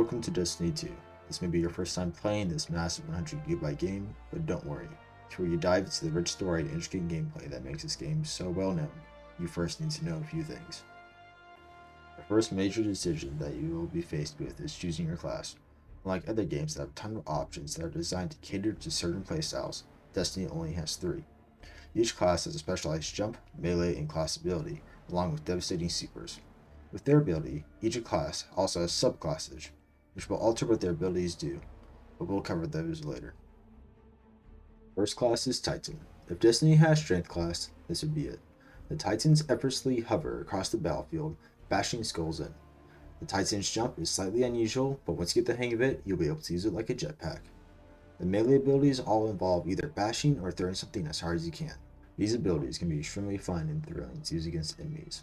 Welcome to Destiny 2. This may be your first time playing this massive 100GB game, but don't worry. Before you dive into the rich story and interesting gameplay that makes this game so well known, you first need to know a few things. The first major decision that you will be faced with is choosing your class. Unlike other games that have a ton of options that are designed to cater to certain playstyles, Destiny only has 3. Each class has a specialized jump, melee, and class ability, along with devastating supers. With their ability, each class also has subclasses, which will alter what their abilities do, but we'll cover those later. First class is Titan. If Destiny has Strength class, this would be it. The Titans effortlessly hover across the battlefield, bashing skulls in. The Titan's jump is slightly unusual, but once you get the hang of it, you'll be able to use it like a jetpack. The melee abilities all involve either bashing or throwing something as hard as you can. These abilities can be extremely fun and thrilling to use against enemies.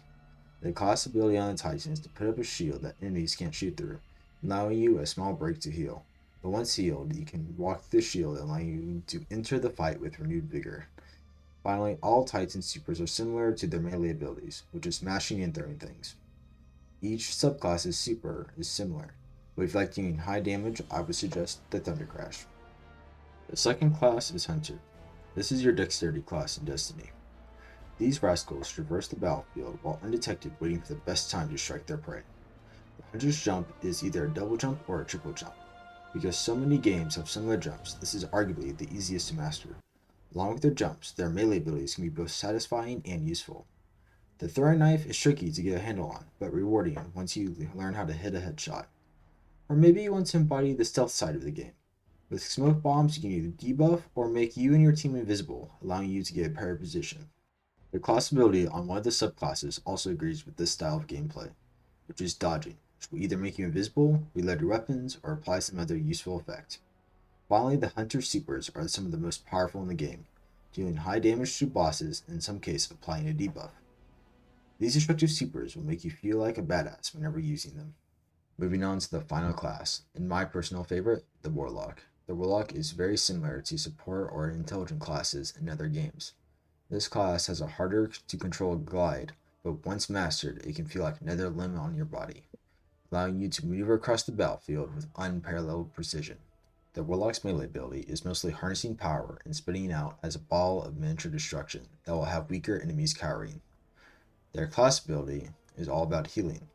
The class ability on the Titan is to put up a shield that enemies can't shoot through, allowing you a small break to heal. But once healed, you can walk through the shield, allowing you to enter the fight with renewed vigor. Finally, all Titan supers are similar to their melee abilities, which is smashing and throwing things. Each subclass's super is similar, but if you like doing high damage, I would suggest the Thunder Crash. The second class is Hunter. This is your dexterity class in Destiny. These rascals traverse the battlefield while undetected, waiting for the best time to strike their prey. The Hunter's jump is either a double jump or a triple jump. Because so many games have similar jumps, this is arguably the easiest to master. Along with their jumps, their melee abilities can be both satisfying and useful. The throwing knife is tricky to get a handle on, but rewarding once you learn how to hit a headshot. Or maybe you want to embody the stealth side of the game. With smoke bombs, you can either debuff or make you and your team invisible, allowing you to get a better position. The class ability on one of the subclasses also agrees with this style of gameplay, which is dodging, which will either make you invisible, reload your weapons, or apply some other useful effect. Finally, the Hunter supers are some of the most powerful in the game, dealing high damage to bosses and in some cases applying a debuff. These destructive supers will make you feel like a badass whenever using them. Moving on to the final class, and my personal favorite, the Warlock. The Warlock is very similar to support or intelligent classes in other games. This class has a harder to control glide, but once mastered, it can feel like another limb on your body, allowing you to maneuver across the battlefield with unparalleled precision. The Warlock's melee ability is mostly harnessing power and spitting out as a ball of miniature destruction that will have weaker enemies cowering. Their class ability is all about healing.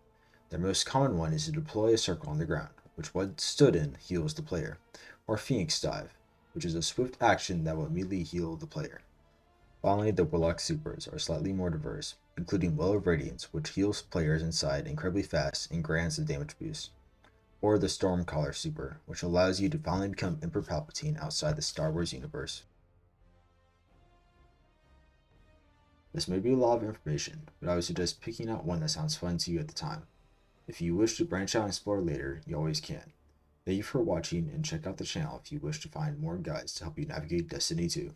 Their most common one is to deploy a circle on the ground, which once stood in heals the player, or Phoenix Dive, which is a swift action that will immediately heal the player. Finally, the Warlock supers are slightly more diverse, including Well of Radiance, which heals players inside incredibly fast and grants a damage boost, or the Stormcaller super, which allows you to finally become Emperor Palpatine outside the Star Wars universe. This may be a lot of information, but I would suggest picking out one that sounds fun to you at the time. If you wish to branch out and explore later, you always can. Thank you for watching, and check out the channel if you wish to find more guides to help you navigate Destiny 2.